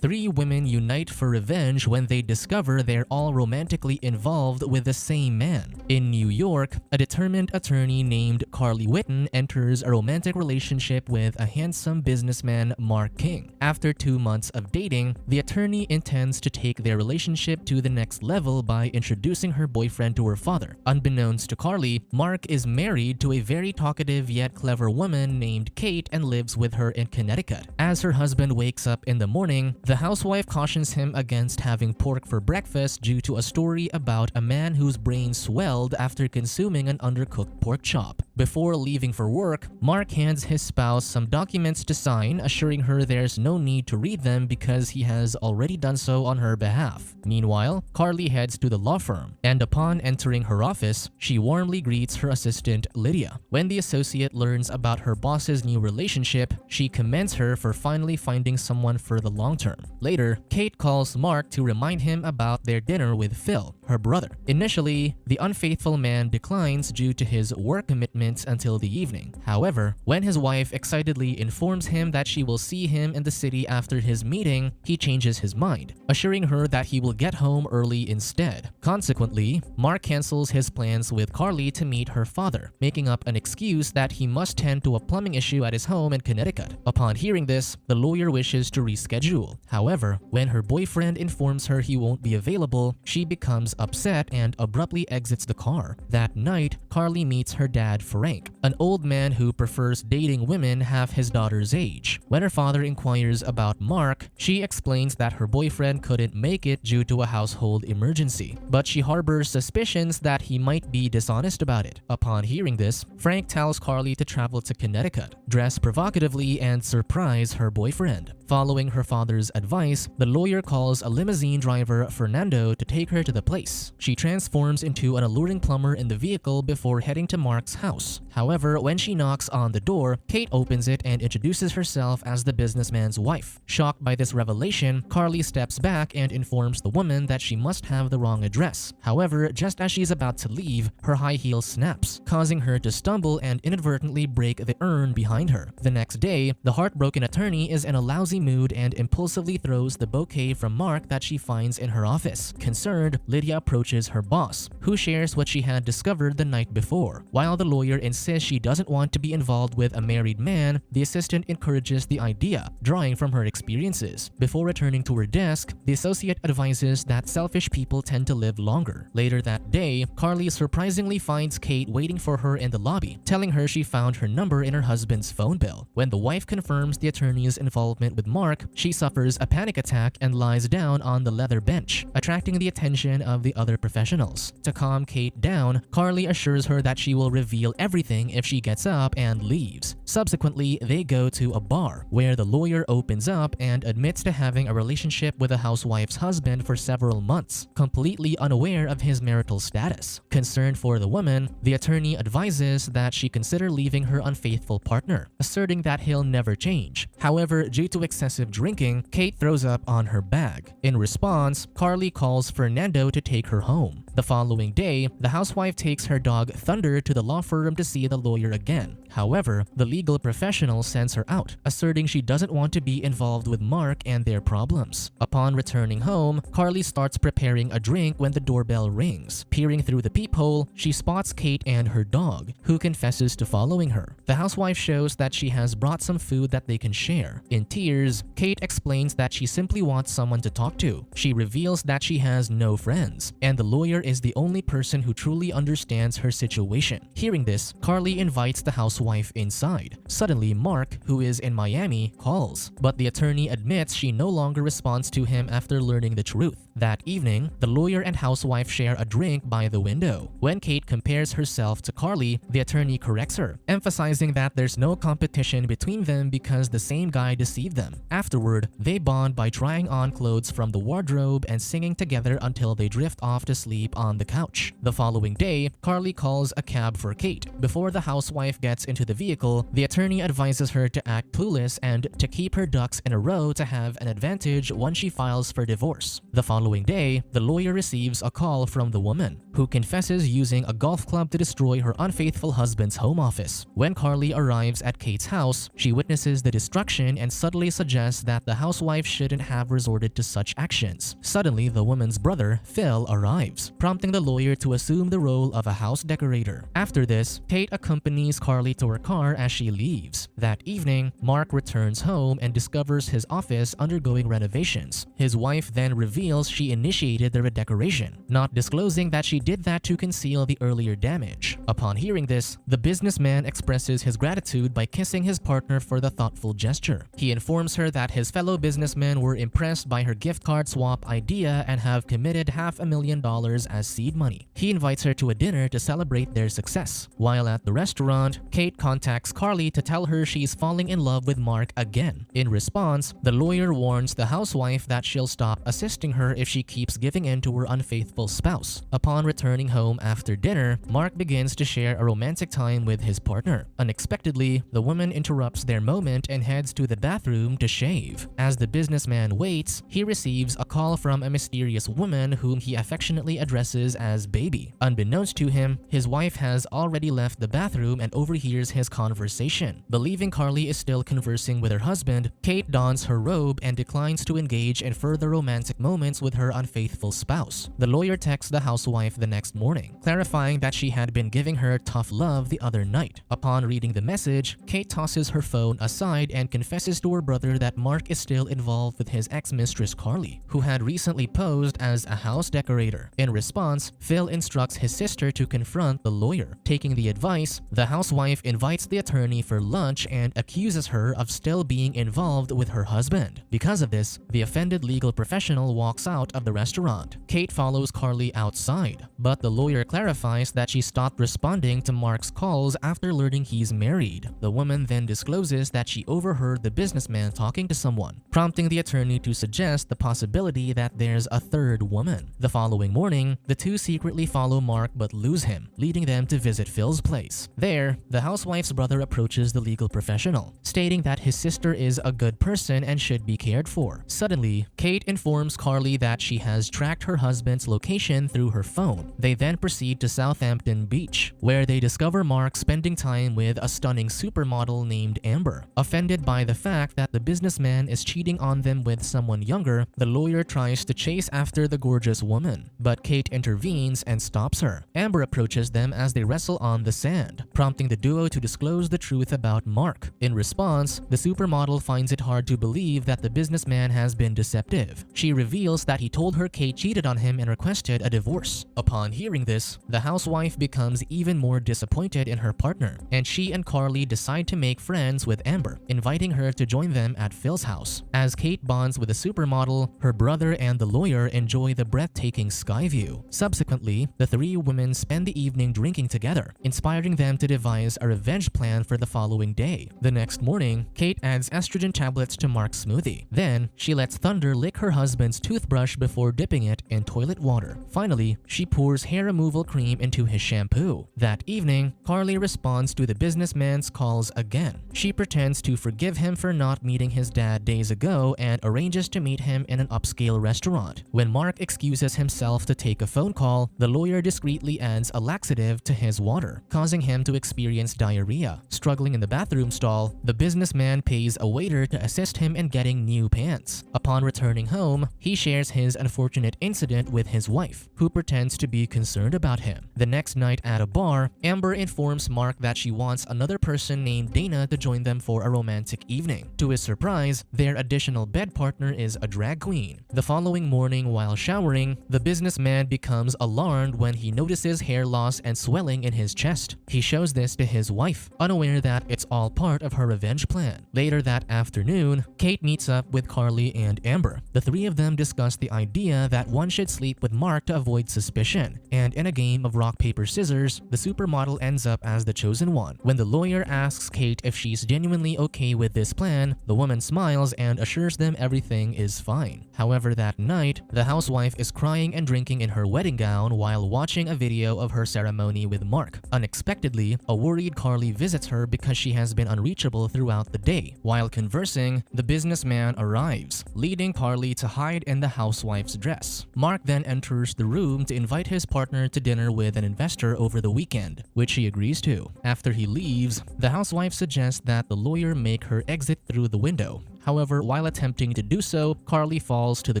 three women unite for revenge when they discover they're all romantically involved with the same man. In New York, a determined attorney named Carly Whitten enters a romantic relationship with a handsome businessman, Mark King. After 2 months of dating, the attorney intends to take their relationship to the next level by introducing her boyfriend to her father. Unbeknownst to Carly, Mark is married to a very talkative yet clever woman named Kate and lives with her in Connecticut. As her husband wakes up in the morning, the housewife cautions him against having pork for breakfast due to a story about a man whose brain swelled after consuming an undercooked pork chop. Before leaving for work, Mark hands his spouse some documents to sign, assuring her there's no need to read them because he has already done so on her behalf. Meanwhile, Carly heads to the law firm, and upon entering her office, she warmly greets her assistant, Lydia. When the associate learns about her boss's new relationship, she commends her for finally finding someone for the long term. Later, Kate calls Mark to remind him about their dinner with Phil, her brother. Initially, the unfaithful man declines due to his work commitments until the evening. However, when his wife excitedly informs him that she will see him in the city after his meeting, he changes his mind, assuring her that he will get home early instead. Consequently, Mark cancels his plans with Carly to meet her father, making up an excuse that he must tend to a plumbing issue at his home in Connecticut. Upon hearing this, the lawyer wishes to reschedule. However, when her boyfriend informs her he won't be available, she becomes upset and abruptly exits the car. That night, Carly meets her dad, Frank, an old man who prefers dating women half his daughter's age. When her father inquires about Mark, she explains that her boyfriend couldn't make it due to a household emergency, but she harbors suspicions that he might be dishonest about it. Upon hearing this, Frank tells Carly to travel to Connecticut, dress provocatively, and surprise her boyfriend. Following her father's advice, the lawyer calls a limousine driver, Fernando, to take her to the place. She transforms into an alluring plumber in the vehicle before heading to Mark's house. However, when she knocks on the door, Kate opens it and introduces herself as the businessman's wife. Shocked by this revelation, Carly steps back and informs the woman that she must have the wrong address. However, just as she's about to leave, her high heel snaps, causing her to stumble and inadvertently break the urn behind her. The next day, the heartbroken attorney is in a lousy mood and impulsively throws the bouquet from Mark that she finds in her office. Concerned, Lydia approaches her boss, who shares what she had discovered the night before. While the lawyer insists she doesn't want to be involved with a married man, the assistant encourages the idea, drawing from her experiences. Before returning to her desk, the associate advises that selfish people tend to live longer. Later that day, Carly surprisingly finds Kate waiting for her in the lobby, telling her she found her number in her husband's phone bill. When the wife confirms the attorney's involvement with Mark, she suffers a panic attack and lies down on the leather bench, attracting the attention of the other professionals. To calm Kate down, Carly assures her that she will reveal everything if she gets up and leaves. Subsequently, they go to a bar, where the lawyer opens up and admits to having a relationship with the housewife's husband for several months, completely unaware of his marital status. Concerned for the woman, the attorney advises that she consider leaving her unfaithful partner, asserting that he'll never change. However, due to excessive drinking, Kate throws up on her bag. In response, Carly calls Fernando to take her home. The following day, the housewife takes her dog Thunder to the law firm to see the lawyer again. However, the legal professional sends her out, asserting she doesn't want to be involved with Mark and their problems. Upon returning home, Carly starts preparing a drink when the doorbell rings. Peering through the peephole, she spots Kate and her dog, who confesses to following her. The housewife shows that she has brought some food that they can share. In tears, Kate explains that she simply wants someone to talk to. She reveals that she has no friends, and the lawyer is the only person who truly understands her situation. Hearing this, Carly invites the housewife inside. Suddenly, Mark, who is in Miami, calls, but the attorney admits she no longer responds to him after learning the truth. That evening, the lawyer and housewife share a drink by the window. When Kate compares herself to Carly, the attorney corrects her, emphasizing that there's no competition between them because the same guy deceived them. Afterward, they bond by trying on clothes from the wardrobe and singing together until they drift drift off to sleep on the couch. The following day, Carly calls a cab for Kate. Before the housewife gets into the vehicle, the attorney advises her to act clueless and to keep her ducks in a row to have an advantage once she files for divorce. The following day, the lawyer receives a call from the woman, who confesses using a golf club to destroy her unfaithful husband's home office. When Carly arrives at Kate's house, she witnesses the destruction and subtly suggests that the housewife shouldn't have resorted to such actions. Suddenly, the woman's brother, Phil, arrives, prompting the lawyer to assume the role of a house decorator. After this, Kate accompanies Carly to her car as she leaves. That evening, Mark returns home and discovers his office undergoing renovations. His wife then reveals she initiated the redecoration, not disclosing that she did that to conceal the earlier damage. Upon hearing this, the businessman expresses his gratitude by kissing his partner for the thoughtful gesture. He informs her that his fellow businessmen were impressed by her gift card swap idea and have committed $500,000 as seed money. He invites her to a dinner to celebrate their success. While at the restaurant, Kate contacts Carly to tell her she's falling in love with Mark again. In response, the lawyer warns the housewife that she'll stop assisting her if she keeps giving in to her unfaithful spouse. Upon returning home after dinner, Mark begins to share a romantic time with his partner. Unexpectedly, the woman interrupts their moment and heads to the bathroom to shave. As the businessman waits, he receives a call from a mysterious woman whom he affectionately addresses as Baby. Unbeknownst to him, his wife has already left the bathroom and overhears his conversation. Believing Carly is still conversing with her husband, Kate dons her robe and declines to engage in further romantic moments with her unfaithful spouse. The lawyer texts the housewife the next morning, clarifying that she had been giving her tough love the other night. Upon reading the message, Kate tosses her phone aside and confesses to her brother that Mark is still involved with his ex-mistress Carly, who had recently posed as a house decorator. In response, Phil instructs his sister to confront the lawyer. Taking the advice, the housewife invites the attorney for lunch and accuses her of still being involved with her husband. Because of this, the offended legal professional walks out of the restaurant. Kate follows Carly outside, but the lawyer clarifies that she stopped responding to Mark's calls after learning he's married. The woman then discloses that she overheard the businessman talking to someone, prompting the attorney to suggest the possibility that there's a third woman. The following morning, the two secretly follow Mark but lose him, leading them to visit Phil's place. There, the housewife's brother approaches the legal professional, stating that his sister is a good person and should be cared for. Suddenly, Kate informs Carly that she has tracked her husband's location through her phone. They then proceed to Southampton Beach, where they discover Mark spending time with a stunning supermodel named Amber. Offended by the fact that the businessman is cheating on them with someone younger, the lawyer tries to chase after the gorgeous woman, but Kate intervenes and stops her. Amber approaches them as they wrestle on the sand, prompting the duo to disclose the truth about Mark. In response, the supermodel finds it hard to believe that the businessman has been deceptive. She reveals that he told her Kate cheated on him and requested a divorce. Upon hearing this, the housewife becomes even more disappointed in her partner, and she and Carly decide to make friends with Amber, inviting her to join them at Phil's house. As Kate bonds with the supermodel, her brother and the lawyer enjoy the breathtaking sky view. Subsequently, the three women spend the evening drinking together, inspiring them to devise a revenge plan for the following day. The next morning, Kate adds estrogen tablets to Mark's smoothie. Then, she lets Thunder lick her husband's toothbrush before dipping it in toilet water. Finally, she pours hair removal cream into his shampoo. That evening, Carly responds to the businessman's calls again. She pretends to forgive him for not meeting his dad days ago and arranges to meet him in an upscale restaurant. When Mark excuses himself to take a phone call, the lawyer discreetly adds a laxative to his water, causing him to experience diarrhea. Struggling in the bathroom stall, the businessman pays a waiter to assist him in getting new pants. Upon returning home, he shares his unfortunate incident with his wife, who pretends to be concerned about him. The next night at a bar, Amber informs Mark that she wants another person named Dana to join them for a romantic evening. To his surprise, their additional bed partner is a drag queen. The following morning, while showering, the businessman becomes alarmed when he notices hair loss and swelling in his chest. He shows this to his wife, unaware that it's all part of her revenge plan. Later that afternoon, Kate meets up with Carly and Amber. The three of them discuss the idea that one should sleep with Mark to avoid suspicion, and in a game of rock, paper, scissors, the supermodel ends up as the chosen one. When the lawyer asks Kate if she's genuinely okay with this plan, the woman smiles and assures them everything is fine. However, that night, the housewife is crying and drinking in her wedding gown while watching a video of her ceremony with Mark. Unexpectedly, a worried Carly visits her because she has been unreachable throughout the day. While conversing, the businessman arrives, leading Carly to hide in the housewife's dress. Mark then enters the room to invite his partner to dinner with an investor over the weekend, which he agrees to. After he leaves, the housewife suggests that the lawyer make her exit through the window. However, while attempting to do so, Carly falls to the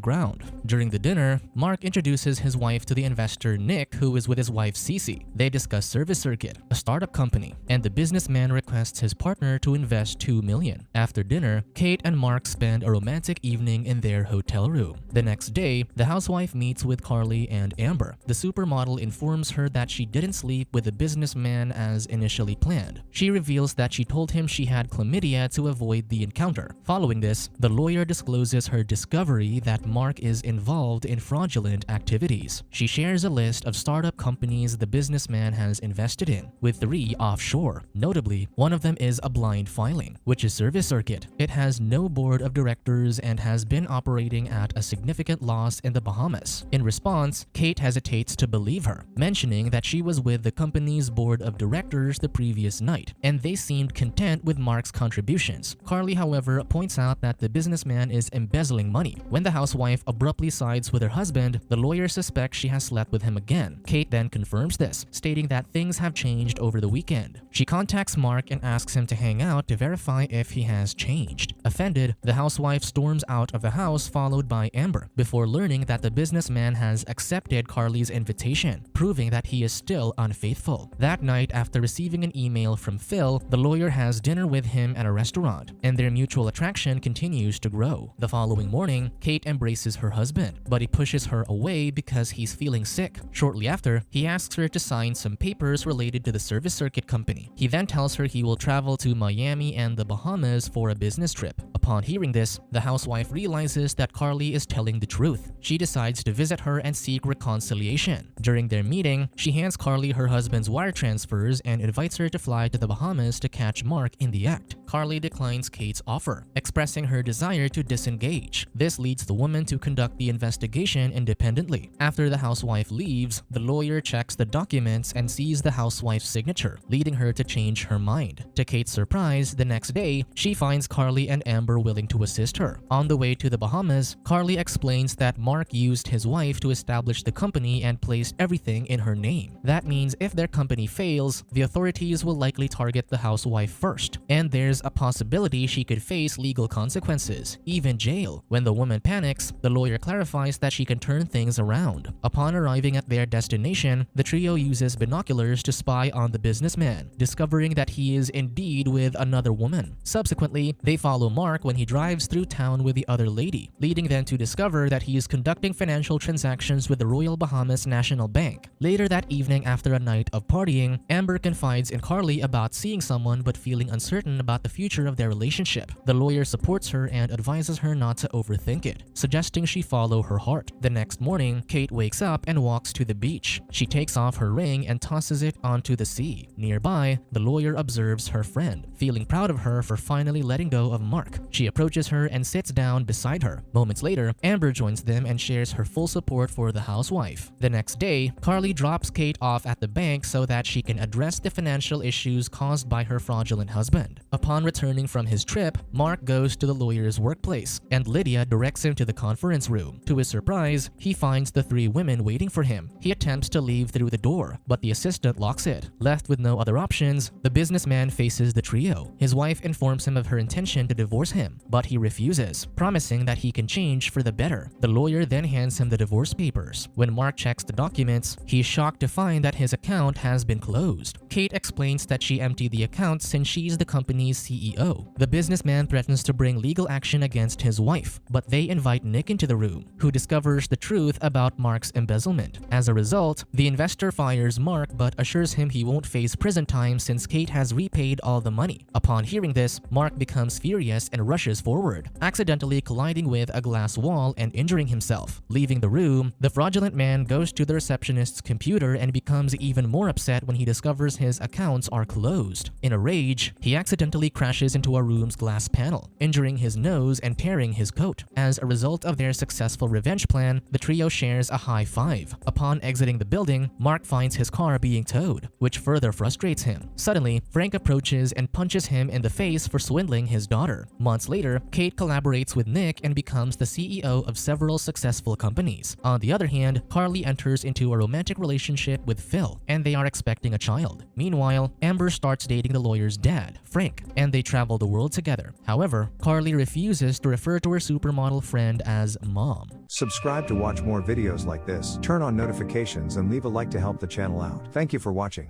ground. During the dinner, Mark introduces his wife to the investor Nick, who is with his wife Cece. They discuss Service Circuit, a startup company, and the businessman requests his partner to invest $2 million. After dinner, Kate and Mark spend a romantic evening in their hotel room. The next day, the housewife meets with Carly and Amber. The supermodel informs her that she didn't sleep with the businessman as initially planned. She reveals that she told him she had chlamydia to avoid the encounter. Following this, the lawyer discloses her discovery that Mark is involved in fraudulent activities. She shares a list of startup companies the businessman has invested in, with 3 offshore. Notably, one of them is a blind filing, which is Service Circuit. It has no board of directors and has been operating at a significant loss in the Bahamas. In response, Kate hesitates to believe her, mentioning that she was with the company's board of directors the previous night, and they seemed content with Mark's contributions. Carly, however, points out that the businessman is embezzling money. When the housewife abruptly sides with her husband, the lawyer suspects she has slept with him again. Kate then confirms this, stating that things have changed over the weekend. She contacts Mark and asks him to hang out to verify if he has changed. Offended, the housewife storms out of the house, followed by Amber, before learning that the businessman has accepted Carly's invitation, proving that he is still unfaithful. That night, after receiving an email from Phil, the lawyer has dinner with him at a restaurant, and their mutual attraction continues to grow. The following morning, Kate embraces her husband, but he pushes her away because he's feeling sick. Shortly after, he asks her to sign some papers related to the Service Circuit company. He then tells her he will travel to Miami and the Bahamas for a business trip. Upon hearing this, the housewife realizes that Carly is telling the truth. She decides to visit her and seek reconciliation. During their meeting, she hands Carly her husband's wire transfers and invites her to fly to the Bahamas to catch Mark in the act. Carly declines Kate's offer, expressing her desire to disengage. This leads the woman to conduct the investigation independently. After the housewife leaves, the lawyer checks the documents and sees the housewife's signature, leading her to change her mind. To Kate's surprise, the next day, she finds Carly and Amber willing to assist her. On the way to the Bahamas, Carly explains that Mark used his wife to establish the company and placed everything in her name. That means if their company fails, the authorities will likely target the housewife first, and there's a possibility she could face legal consequences, even jail. When the woman panics, the lawyer clarifies that she can turn things around. Upon arriving at their destination, the trio uses binoculars to spy on the businessman, discovering that he is indeed with another woman. Subsequently, they follow Mark when he drives through town with the other lady, leading them to discover that he is conducting financial transactions with the Royal Bahamas National Bank. Later that evening, after a night of partying, Amber confides in Carly about seeing someone but feeling uncertain about the future of their relationship. The lawyer supports her and advises her not to overthink it, suggesting she follow her heart. The next morning, Kate wakes up and walks to the beach. She takes off her ring and tosses it onto the sea. Nearby, the lawyer observes her friend, feeling proud of her for finally letting go of Mark. She approaches her and sits down beside her. Moments later, Amber joins them and shares her full support for the housewife. The next day, Carly drops Kate off at the bank so that she can address the financial issues caused by her fraudulent husband. Upon returning from his trip, Mark goes to the lawyer's workplace, and Lydia directs him to the conference room. To his surprise, he finds the 3 women waiting for him. He attempts to leave through the door, but the assistant locks it. Left with no other options, the businessman faces the trio. His wife informs him of her intention to divorce him, but he refuses, promising that he can change for the better. The lawyer then hands him the divorce papers. When Mark checks the documents, he is shocked to find that his account has been closed. Kate explains that she emptied the account since she's the company's CEO. The businessman threatens to bring legal action against his wife, but they invite Nick into the room, who discovers the truth about Mark's embezzlement. As a result, the investor fires Mark but assures him he won't face prison time since Kate has repaid all the money. Upon hearing this, Mark becomes furious and rushes forward, accidentally colliding with a glass wall and injuring himself. Leaving the room, the fraudulent man goes to the receptionist's computer and becomes even more upset when he discovers his accounts are closed. In a rage, he accidentally crashes into a room's glass panel, injuring his nose and tearing his coat. As a result of their successful revenge plan, the trio shares a high five. Upon exiting the building, Mark finds his car being towed, which further frustrates him. Suddenly, Frank approaches and punches him in the face for swindling his daughter. Months later, Kate collaborates with Nick and becomes the CEO of several successful companies. On the other hand, Carly enters into a romantic relationship with Phil, and they are expecting a child. Meanwhile, Amber starts dating the lawyer's dad, Frank, and they travel the world together. However, Carly refuses to refer to her supermodel friend as Mom. Subscribe to watch more videos like this, turn on notifications and leave a like to help the channel out. Thank you for watching.